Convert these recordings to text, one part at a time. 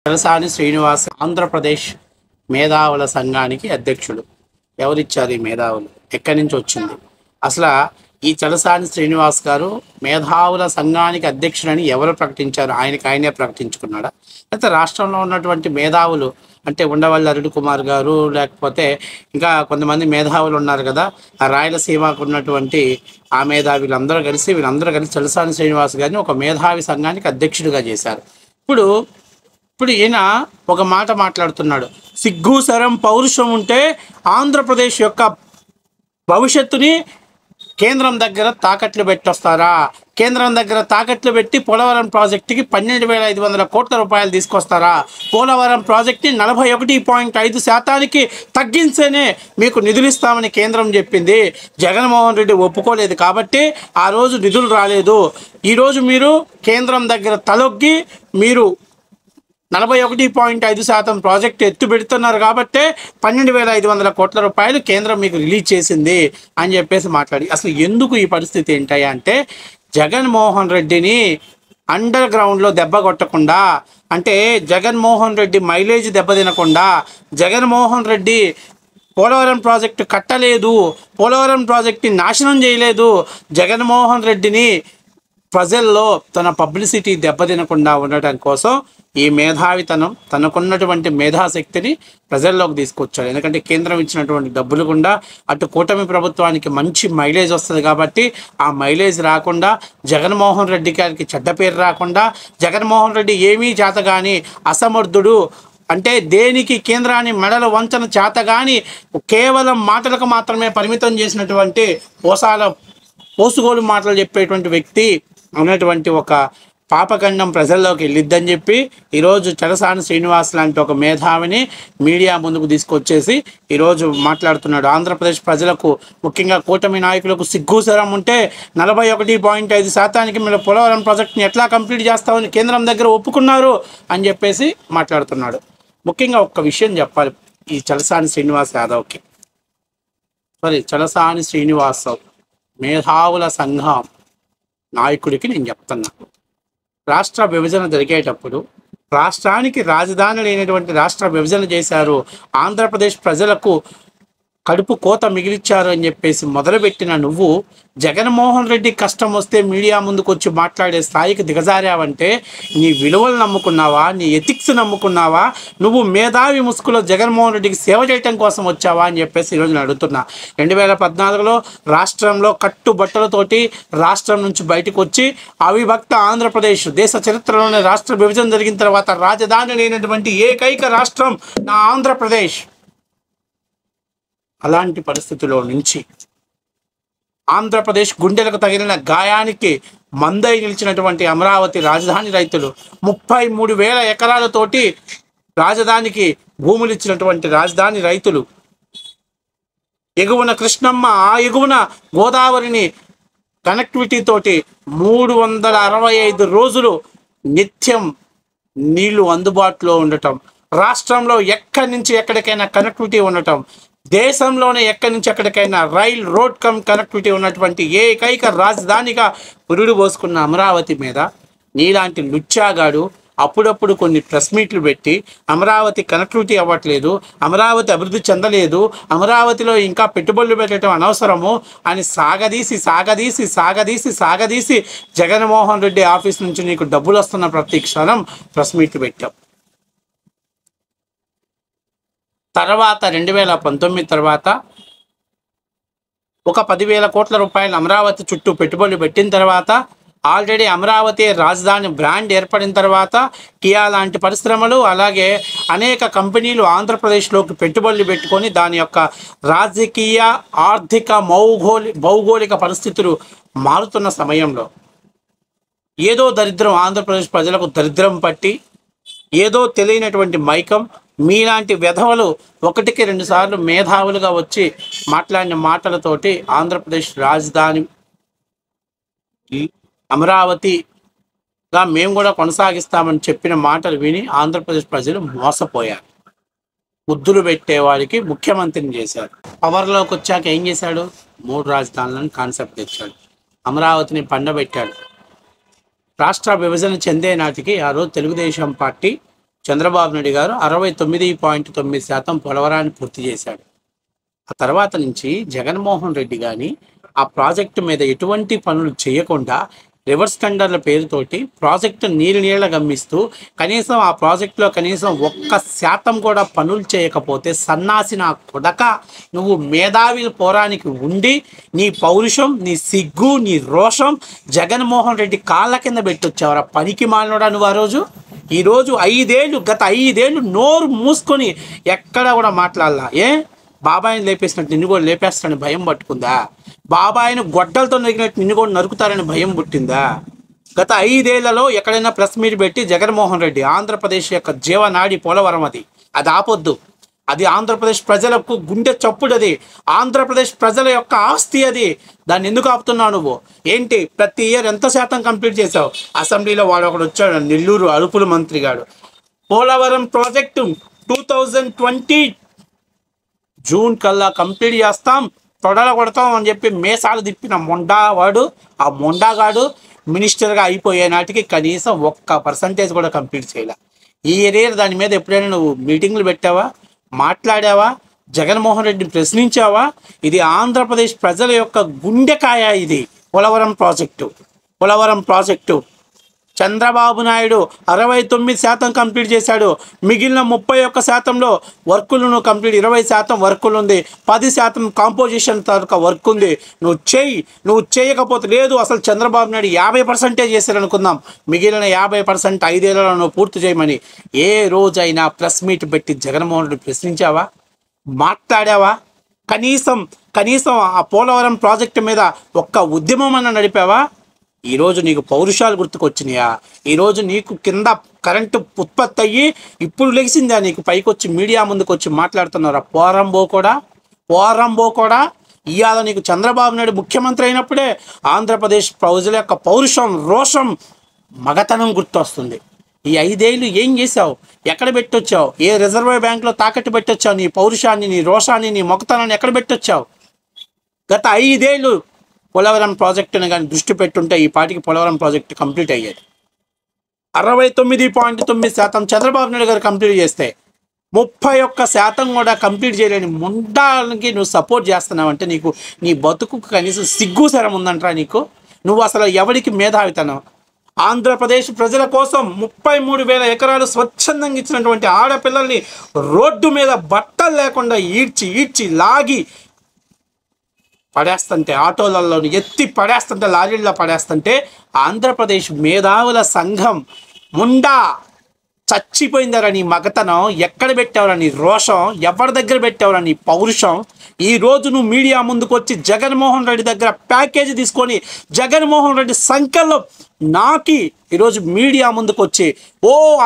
తలసాని శ్రీనివాస్ ఆంధ్రప్రదేశ్ మేధావుల సంఘానికి అధ్యక్షుడు. ఎవరిచ్చారు ఈ మేధావులు? ఎక్కడి నుంచి వచ్చింది? అసలు ఈ తలసాని శ్రీనివాస్ గారు మేధావుల సంఘానికి అధ్యక్షుడని ఎవరు ప్రకటించారు? ఆయనే ప్రకటించుకున్నాడా? అయితే రాష్ట్రంలో ఉన్నటువంటి మేధావులు అంటే ఉండవల్లి అరుణ్ కుమార్ గారు, లేకపోతే ఇంకా కొంతమంది మేధావులు ఉన్నారు కదా, ఆ రాయలసీమకు ఉన్నటువంటి ఆ మేధావులందరూ కలిసి తలసాని శ్రీనివాస్ గారిని ఒక మేధావి సంఘానికి అధ్యక్షుడిగా చేశారు. ఇప్పుడు ఈయన ఒక మాట మాట్లాడుతున్నాడు. సిగ్గు శరం పౌరుషం ఉంటే ఆంధ్రప్రదేశ్ యొక్క భవిష్యత్తుని కేంద్రం దగ్గర తాకట్లు పెట్టొస్తారా? కేంద్రం దగ్గర తాకట్లు పెట్టి పోలవరం ప్రాజెక్టుకి 12,500 కోట్ల రూపాయలు తీసుకొస్తారా? పోలవరం ప్రాజెక్టుని 41.5% తగ్గించేనే మీకు నిధులు ఇస్తామని కేంద్రం చెప్పింది. జగన్మోహన్ రెడ్డి ఒప్పుకోలేదు కాబట్టి ఆ రోజు నిధులు రాలేదు. ఈరోజు మీరు కేంద్రం దగ్గర తలొగ్గి మీరు 41.5% ప్రాజెక్టు ఎత్తు పెడుతున్నారు కాబట్టే 12,500 కోట్ల రూపాయలు కేంద్రం మీకు రిలీజ్ చేసింది అని చెప్పేసి మాట్లాడి, అసలు ఎందుకు ఈ పరిస్థితి ఏంటయ్యా అంటే, జగన్మోహన్ రెడ్డిని అండర్ గ్రౌండ్లో దెబ్బ కొట్టకుండా, అంటే జగన్మోహన్ రెడ్డి మైలేజ్ దెబ్బతినకుండా, జగన్మోహన్ రెడ్డి పోలవరం ప్రాజెక్టు కట్టలేదు, పోలవరం ప్రాజెక్టుని నాశనం చేయలేదు, జగన్మోహన్ రెడ్డిని ప్రజల్లో తన పబ్లిసిటీ దెబ్బతినకుండా ఉండటం కోసం ఈ మేధావితనం, తనకున్నటువంటి మేధాశక్తిని ప్రజల్లోకి తీసుకొచ్చాడు. ఎందుకంటే కేంద్రం ఇచ్చినటువంటి డబ్బులు గుండా అటు కూటమి ప్రభుత్వానికి మంచి మైలేజ్ వస్తుంది కాబట్టి ఆ మైలేజ్ రాకుండా, జగన్మోహన్ రెడ్డి గారికి చెడ్డ పేరు రాకుండా, జగన్మోహన్ రెడ్డి ఏమీ చేతగాని అసమర్థుడు అంటే దేనికి కేంద్రాన్ని మెడల వంచన చేతగాని కేవలం మాటలకు మాత్రమే పరిమితం చేసినటువంటి పోసుకోలు మాటలు చెప్పేటువంటి వ్యక్తి ఉన్నటువంటి ఒక పాపఖండం ప్రజల్లోకి వెళ్ళిద్దని చెప్పి ఈరోజు తలసాని శ్రీనివాస్ లాంటి ఒక మేధావిని మీడియా ముందుకు తీసుకొచ్చేసి ఈరోజు మాట్లాడుతున్నాడు. ఆంధ్రప్రదేశ్ ప్రజలకు, ముఖ్యంగా కూటమి నాయకులకు సిగ్గుసరం ఉంటే 41.5% మీరు పోలవరం ప్రాజెక్టుని ఎట్లా కంప్లీట్ చేస్తామని కేంద్రం దగ్గర ఒప్పుకున్నారు అని చెప్పేసి మాట్లాడుతున్నాడు. ముఖ్యంగా ఒక్క విషయం చెప్పాలి ఈ తలసాని శ్రీనివాస్ మేధావుల సంఘం నాయకుడికి నేను చెప్తున్నా, రాష్ట్ర విభజన జరిగేటప్పుడు రాష్ట్రానికి రాజధాని లేనటువంటి రాష్ట్ర విభజన చేశారు, ఆంధ్రప్రదేశ్ ప్రజలకు కడుపు కోత మిగిలిచ్చారు అని చెప్పేసి మొదలుపెట్టిన నువ్వు జగన్మోహన్ రెడ్డి కష్టం వస్తే మీడియా ముందుకు వచ్చి మాట్లాడే స్థాయికి దిగజారావంటే నీ విలువలు నమ్ముకున్నావా? నీ ఎథిక్స్ నమ్ముకున్నావా? నువ్వు మేధావి ముసుగులో జగన్మోహన్ రెడ్డికి సేవ చేయటం కోసం వచ్చావా అని చెప్పేసి ఈరోజు నేను అడుగుతున్నా. 2014లో రాష్ట్రంలో కట్టుబట్టలతోటి రాష్ట్రం నుంచి బయటకు వచ్చి అవిభక్త ఆంధ్రప్రదేశ్, దేశ చరిత్రలోనే రాష్ట్ర విభజన జరిగిన తర్వాత రాజధాని లేనటువంటి ఏకైక రాష్ట్రం నా ఆంధ్రప్రదేశ్. అలాంటి పరిస్థితిలో నుంచి ఆంధ్రప్రదేశ్ గుండెలకు తగిలిన గాయానికి మందై నిలిచినటువంటి అమరావతి రాజధాని రైతులు 33,000 ఎకరాలతోటి రాజధానికి భూములు ఇచ్చినటువంటి రాజధాని రైతులు, ఎగువన కృష్ణమ్మ, ఆ ఎగువన గోదావరిని కనెక్టివిటీ తోటి 365 రోజులు నిత్యం నీళ్లు అందుబాటులో ఉండటం, రాష్ట్రంలో ఎక్కడి నుంచి ఎక్కడికైనా కనెక్టివిటీ ఉండటం, దేశంలోనే ఎక్కడి నుంచి ఎక్కడికైనా రైల్ రోడ్ కనెక్టివిటీ ఉన్నటువంటి ఏకైక రాజధానిగా పురుడు పోసుకున్న అమరావతి మీద నీలాంటి లుచ్చాగాడు అప్పుడప్పుడు కొన్ని ప్రెస్ మీట్లు పెట్టి అమరావతి కనెక్టివిటీ అవ్వట్లేదు, అమరావతి అభివృద్ధి చెందలేదు, అమరావతిలో ఇంకా పెట్టుబడులు పెట్టడం అనవసరము అని సాగదీసి జగన్మోహన్ రెడ్డి ఆఫీస్ నుంచి నీకు డబ్బులు వస్తున్న ప్రతి క్షణం ప్రెస్ మీట్లు పెట్టావు. తర్వాత 2019 తర్వాత ఒక 10,000 కోట్ల రూపాయలు అమరావతి చుట్టూ పెట్టుబడులు పెట్టిన తర్వాత, ఆల్రెడీ అమరావతి రాజధాని బ్రాండ్ ఏర్పడిన తర్వాత కియా లాంటి పరిశ్రమలు, అలాగే అనేక కంపెనీలు ఆంధ్రప్రదేశ్లోకి పెట్టుబడులు పెట్టుకొని దాని యొక్క రాజకీయ, ఆర్థిక, భౌగోళిక పరిస్థితులు మారుతున్న సమయంలో ఏదో దరిద్రం, ఆంధ్రప్రదేశ్ ప్రజలకు దరిద్రం పట్టి ఏదో తెలియనటువంటి మైకం మీలాంటి వెధవలు 1-2 సార్లు మేధావులుగా వచ్చి మాట్లాడిన మాటలతోటి ఆంధ్రప్రదేశ్ రాజధాని అమరావతిగా మేము కూడా కొనసాగిస్తామని చెప్పిన మాటలు విని ఆంధ్రప్రదేశ్ ప్రజలు మోసపోయారు. ముద్దులు పెట్టేవాడికి ముఖ్యమంత్రిని చేశారు. పవర్లోకి వచ్చాక ఏం చేశాడు? 3 రాజధానులను కాన్సెప్ట్ తెచ్చాడు, అమరావతిని పండబెట్టాడు. రాష్ట్ర విభజన చెందే నాటికి ఆ రోజు తెలుగుదేశం పార్టీ చంద్రబాబు నాయుడు గారు 69.9% పోలవరాన్ని పూర్తి చేశాడు. ఆ తర్వాత నుంచి జగన్మోహన్ రెడ్డి కానీ ఆ ప్రాజెక్టు మీద ఎటువంటి పనులు చేయకుండా రివర్స్ టెండర్ల పేరుతోటి ప్రాజెక్టు నీళ్ళ గమ్మిస్తూ కనీసం ఆ ప్రాజెక్టులో కనీసం 1% కూడా పనులు చేయకపోతే సన్నాసి నా కొడక, నువ్వు మేధావి పోరానికి ఉండి నీ పౌరుషం, నీ సిగ్గు, నీ రోషం జగన్మోహన్ రెడ్డి కాళ్ళ కింద పెట్టొచ్చావరా పనికి మాలినోడా నువ్వు ఆ రోజు. ఈరోజు గత 5 ఏళ్ళు నోరు మూసుకొని ఎక్కడ కూడా మాట్లాడాలా. బాబాయిని లేపేసినట్టు నిన్ను కూడా లేపేస్తారని భయం పట్టుకుందా? బాబాయిని గొడ్డలతో నరికినట్టు నిన్ను కూడా నరుకుతారని భయం పుట్టిందా? గత 5 ఏళ్లలో ఎక్కడైనా ప్రెస్ మీట్ పెట్టి జగన్మోహన్ రెడ్డి ఆంధ్రప్రదేశ్ యొక్క జీవనాడి పోలవరం అది ఆపొద్దు, అది ఆంధ్రప్రదేశ్ ప్రజలకు గుండె చప్పుడు, అది ఆంధ్రప్రదేశ్ ప్రజల యొక్క ఆస్తి, అది దాన్ని ఎందుకు ఆపుతున్నావు నువ్వు? ఏంటి ప్రతి ఇయర్ ఎంత శాతం కంప్లీట్ చేసావు? అసెంబ్లీలో వాడు ఒకడు వచ్చాడు, నెల్లూరు అరుపుల మంత్రి గాడు, పోలవరం ప్రాజెక్టు 2020 జూన్ కల్లా కంప్లీట్ చేస్తాం, తొడల కొడతాం అని చెప్పి మేసాలు తిప్పిన మొండావాడు, ఆ మొండాగాడు మినిస్టర్గా అయిపోయే నాటికి కనీసం 1% కూడా కంప్లీట్ చేయలే. ఈ ఏరియా దాని మీద ఎప్పుడైనా నువ్వు మీటింగ్లు పెట్టావా, మాట్లాడావా, జగన్మోహన్ రెడ్డిని ప్రశ్నించావా? ఇది ఆంధ్రప్రదేశ్ ప్రజల యొక్క గుండెకాయ, ఇది పోలవరం ప్రాజెక్టు. చంద్రబాబు నాయుడు 69% కంప్లీట్ చేశాడు. మిగిలిన 31%లో వర్కులను కంప్లీట్, 20% వర్కులు ఉంది, 10% కాంపోజిషన్ తాలూకా వర్క్ ఉంది. నువ్వు చేయకపోతే లేదు, అసలు చంద్రబాబు నాయుడు 50% చేశారనుకుందాం, మిగిలిన 50% 5 ఏళ్లలో నువ్వు పూర్తి చేయమని ఏ రోజైనా ప్రెస్ మీట్ పెట్టి జగన్మోహన్ రెడ్డి ప్రశ్నించావా, మాట్లాడావా? కనీసం ఆ పోలవరం ప్రాజెక్టు మీద ఒక్క ఉద్యమం అన్న నడిపావా? ఈరోజు నీకు పౌరుషాలు గుర్తుకొచ్చినాయా? ఈరోజు నీకు కింద కరెంటు ఉత్పత్తి అయ్యి ఇప్పుడు లెగిసిందా నీకు పైకి వచ్చి మీడియా ముందుకు వచ్చి మాట్లాడుతున్నారా? పోరంబో కూడా ఇవాళ నీకు చంద్రబాబు నాయుడు ముఖ్యమంత్రి అయినప్పుడే ఆంధ్రప్రదేశ్ ప్రజల యొక్క పౌరుషం, రోషం, మగతనం గుర్తొస్తుంది. ఈ 5 ఏళ్ళు ఏం చేసావు? ఎక్కడ పెట్టొచ్చావు? ఏ రిజర్వ్ బ్యాంక్లో తాకట్టు పెట్టొచ్చావు? నీ పౌరుషాన్ని, నీ రోషాన్ని, నీ మగతనాన్ని ఎక్కడ పెట్టొచ్చావు? గత 5 ఏళ్ళు పోలవరం ప్రాజెక్టును కానీ దృష్టి పెట్టుంటే ఈ పాటికి పోలవరం ప్రాజెక్టు కంప్లీట్ అయ్యేది. 69.9% చంద్రబాబు నాయుడు గారు కంప్లీట్ చేస్తే 31% కూడా కంప్లీట్ చేయలేని ముండానికి నువ్వు సపోర్ట్ చేస్తున్నావంటే నీ బతుకు కనీసం సిగ్గు శరం ఉందంటారా నీకు? నువ్వు అసలు ఎవరికి మేధావితనం? ఆంధ్రప్రదేశ్ ప్రజల కోసం 33,000 ఎకరాలు స్వచ్ఛందంగా ఇచ్చినటువంటి ఆడపిల్లల్ని రోడ్డు మీద బట్టలు లేకుండా ఈడ్చి లాగి పడేస్తుంటే, ఆటోలలో ఎత్తి పడేస్తుంటే, లారీల్లో పడేస్తుంటే ఆంధ్రప్రదేశ్ మేధావుల సంఘం ముండా చచ్చిపోయిందరా నీ మగతనం? ఎక్కడ పెట్టావురా నీ రోషం? ఎవరి దగ్గర పెట్టావురా నీ పౌరుషం? ఈరోజు నువ్వు మీడియా ముందుకు వచ్చి జగన్మోహన్ రెడ్డి దగ్గర ప్యాకేజీ తీసుకొని జగన్మోహన్ రెడ్డి సంఖ్యలో నాకి ఈరోజు మీడియా ముందుకు వచ్చి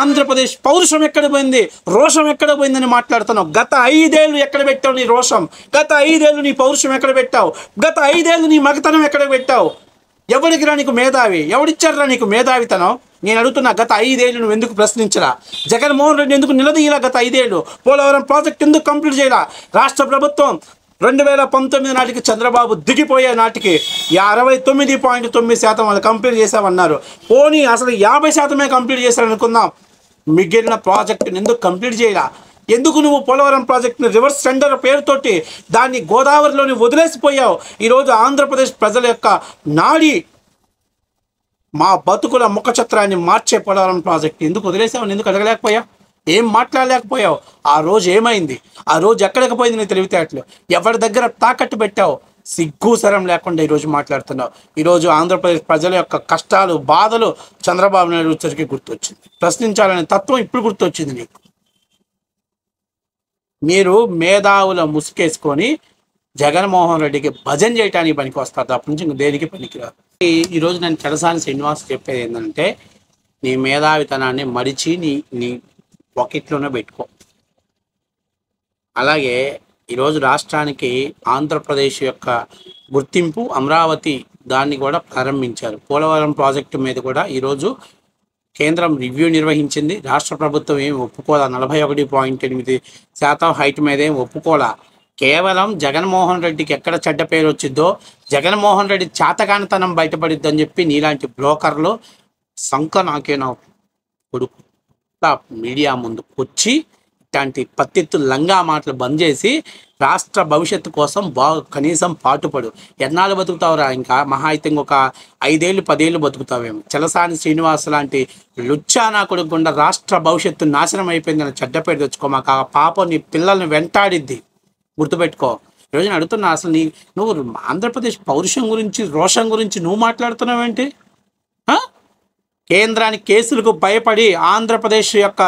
ఆంధ్రప్రదేశ్ పౌరుషం ఎక్కడ పోయింది, రోషం ఎక్కడ పోయిందని మాట్లాడుతున్నావు. గత 5 ఏళ్ళు ఎక్కడ పెట్టావు నీ రోషం? గత 5 ఏళ్ళు నీ పౌరుషం ఎక్కడ పెట్టావు? గత 5 ఏళ్ళు నీ మగతనం ఎక్కడ పెట్టావు? ఎవరికి రా నీకు మేధావి? ఎవడిచ్చారా నీకు మేధావితనం? నేను అడుగుతున్నా, గత 5 ఏళ్ళు నువ్వు ఎందుకు ప్రశ్నించరా? జగన్మోహన్ రెడ్డి ఎందుకు నిలదీయలా? గత 5 ఏళ్ళు పోలవరం ప్రాజెక్ట్ ఎందుకు కంప్లీట్ చేయలా? రాష్ట్ర ప్రభుత్వం 2019 నాటికి చంద్రబాబు దిగిపోయే నాటికి 69.9% వాళ్ళు కంప్లీట్ చేసామన్నారు. పోనీ అసలు 50% కంప్లీట్ చేశారనుకుందాం, మిగిలిన ప్రాజెక్టుని ఎందుకు కంప్లీట్ చేయలా? ఎందుకు నువ్వు పోలవరం ప్రాజెక్టుని రివర్స్ టెండర్ పేరుతోటి దాన్ని గోదావరిలోని వదిలేసిపోయావు? ఈరోజు ఆంధ్రప్రదేశ్ ప్రజల యొక్క నాడి, మా బతుకుల ముఖ చిత్రాన్ని మార్చే పోలవరం ప్రాజెక్టు ఎందుకు వదిలేసావు? ఎందుకు అడగలేకపోయావు? ఏం మాట్లాడలేకపోయావు? ఆ రోజు ఏమైంది? ఆ రోజు ఎక్కడికి పోయింది నీ తెలివితేటలు? ఎవరి దగ్గర తాకట్టు పెట్టావు? సిగ్గు సరం లేకుండా ఈరోజు మాట్లాడుతున్నావు. ఈరోజు ఆంధ్రప్రదేశ్ ప్రజల యొక్క కష్టాలు, బాధలు చంద్రబాబు నాయుడు వచ్చరికి గుర్తొచ్చింది. ప్రశ్నించాలనే తత్వం ఇప్పుడు గుర్తొచ్చింది నీకు. మీరు మేధావుల ముసుకేసుకొని జగన్మోహన్ రెడ్డికి భజన చేయడానికి పనికి వస్తారు, తప్ప నుంచి ఇంక దేనికి పనికిరాదు. ఈరోజు నేను చెడసాని శ్రీనివాస్ చెప్పేది ఏంటంటే, నీ మేధావితనాన్ని మడిచి నీ పాకెట్లోనే పెట్టుకో. అలాగే ఈరోజు రాష్ట్రానికి ఆంధ్రప్రదేశ్ యొక్క గుర్తింపు అమరావతి, దాన్ని కూడా ప్రారంభించారు. పోలవరం ప్రాజెక్టు మీద కూడా ఈరోజు కేంద్రం రివ్యూ నిర్వహించింది. రాష్ట్ర ప్రభుత్వం ఏమి ఒప్పుకోలా, 41.8% హైట్ మీద ఏమి ఒప్పుకోలా. కేవలం జగన్మోహన్ రెడ్డికి ఎక్కడ చెడ్డ పేరు వచ్చిందో, జగన్మోహన్ రెడ్డి చాతకానితనం బయటపడిద్దని చెప్పి నీలాంటి బ్రోకర్లు సంక నాకేనా కొడుకు మీడియా ముందుకు వచ్చి ఇట్లాంటి పత్తిత్తు లంగా మాటలు బంద్ చేసి రాష్ట్ర భవిష్యత్తు కోసం కనీసం పాటుపడు. ఎన్నాళ్ళు బతుకుతావురా? ఇంకా మహా అయితే ఇంకొక 5 ఏళ్ళు 10 ఏళ్ళు బతుకుతావేమో. చలసాని శ్రీనివాస్ లాంటి లుచ్చానా కొడుకు గుండా రాష్ట్ర భవిష్యత్తు నాశనం అయిపోయిందని చెడ్డపేట తెచ్చుకో. మాకు ఆ పాపం నీ పిల్లల్ని వెంటాడిద్ది, గుర్తుపెట్టుకో. ఈరోజు నేను అడుగుతున్నా, అసలు నువ్వు ఆంధ్రప్రదేశ్ పౌరుషం గురించి రోషం గురించి నువ్వు మాట్లాడుతున్నావేంటి? కేంద్రానికి కేసులకు భయపడి ఆంధ్రప్రదేశ్ యొక్క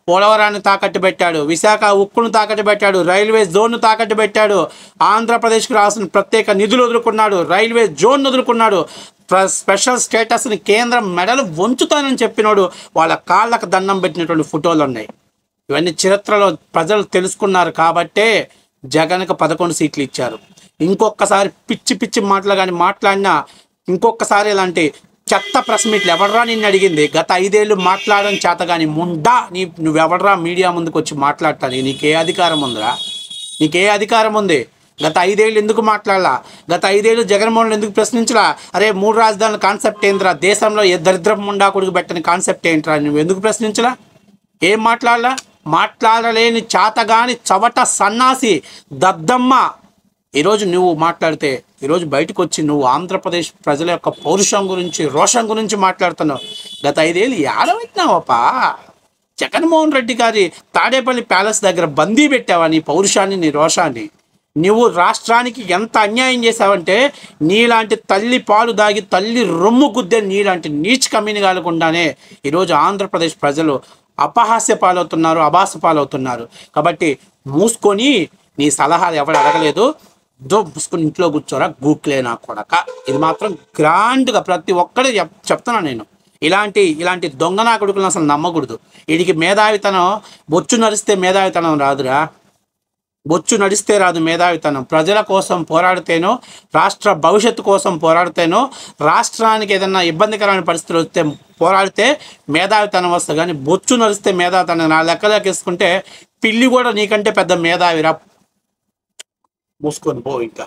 పోలవరాన్ని తాకట్టు పెట్టాడు, విశాఖ ఉక్కును తాకట్టు పెట్టాడు, రైల్వే జోన్ను తాకట్టు పెట్టాడు, ఆంధ్రప్రదేశ్కి రాసిన ప్రత్యేక నిధులు వదులుకున్నాడు, రైల్వే జోన్ వదులుకున్నాడు, స్పెషల్ స్టేటస్ని కేంద్రం మెడలు వంచుతానని చెప్పినాడు. వాళ్ళ కాళ్ళకు దండం పెట్టినటువంటి ఫోటోలు ఉన్నాయి. ఇవన్నీ చరిత్రలో ప్రజలు తెలుసుకున్నారు కాబట్టే జగన్కు 11 సీట్లు ఇచ్చారు. ఇంకొకసారి పిచ్చి పిచ్చి మాటలు కానీ మాట్లాడినా, ఇంకొకసారి ఇలాంటి చెత్త ప్రెస్ మీట్లు ఎవడరా నిన్ను అడిగింది? గత 5 ఏళ్ళు మాట్లాడడం చేత కానీ ముండా నువ్వెవడరా మీడియా ముందుకు వచ్చి మాట్లాడటానికి? నీకే అధికారం ఉందిరా? నీకే అధికారం ఉంది? గత 5 ఏళ్ళు ఎందుకు మాట్లాడలా? గత 5 ఏళ్ళు జగన్మోహన్ ఎందుకు ప్రశ్నించలా? అరే 3 రాజధానుల కాన్సెప్ట్ ఏంట్రా? దేశంలో ఏ దరిద్రం ముండా కొడుకు పెట్టని కాన్సెప్ట్ ఏంట్రా? నువ్వు ఎందుకు ప్రశ్నించలా? ఏం మాట్లాడలా? మాట్లాడలేని చేతగాని చవట సన్నాసి దద్దమ్మ ఈరోజు నువ్వు మాట్లాడితే, ఈరోజు బయటకు వచ్చి నువ్వు ఆంధ్రప్రదేశ్ ప్రజల యొక్క పౌరుషం గురించి రోషం గురించి మాట్లాడుతున్నావు. గత 5 ఏళ్ళు ఏడవెట్టినావప్పా? జగన్మోహన్ రెడ్డి గారి తాడేపల్లి ప్యాలెస్ దగ్గర బందీ పెట్టావా నీ పౌరుషాన్ని, నీ రోషాన్ని? నువ్వు రాష్ట్రానికి ఎంత అన్యాయం చేశావంటే, నీలాంటి తల్లి పాలు దాగి తల్లి రొమ్ము గుద్దే నీలాంటి నీచ్ కమ్మిని కాలకుండానే ఈరోజు ఆంధ్రప్రదేశ్ ప్రజలు అపహాస్య పాలవుతున్నారు, అభాస పాలవుతున్నారు. కాబట్టి మూసుకొని, నీ సలహాలు ఎవరు అడగలేదు, మూసుకొని ఇంట్లో కూర్చోరా గూక్లే నా కొడక. ఇది మాత్రం గ్రాండ్గా ప్రతి ఒక్కడే చెప్తున్నా నేను. ఇలాంటి దొంగ నా కొడుకులను అసలు నమ్మకూడదు. వీడికి మేధావితనం బొచ్చు నడిస్తే మేధావితనం రాదురా. బొచ్చు నడిస్తే రాదు మేధావితనం. ప్రజల కోసం పోరాడితేనో, రాష్ట్ర భవిష్యత్తు కోసం పోరాడితేనో, రాష్ట్రానికి ఏదన్నా ఇబ్బందికరమైన పరిస్థితులు వస్తే పోరాడితే మేధావితనం వస్తుంది. కానీ బొచ్చు నడిస్తే మేధావితనం. నా లెక్కలేకేసుకుంటే పిల్లి కూడా నీకంటే పెద్ద మేధావిరా. మూసుకొని పో ఇంకా.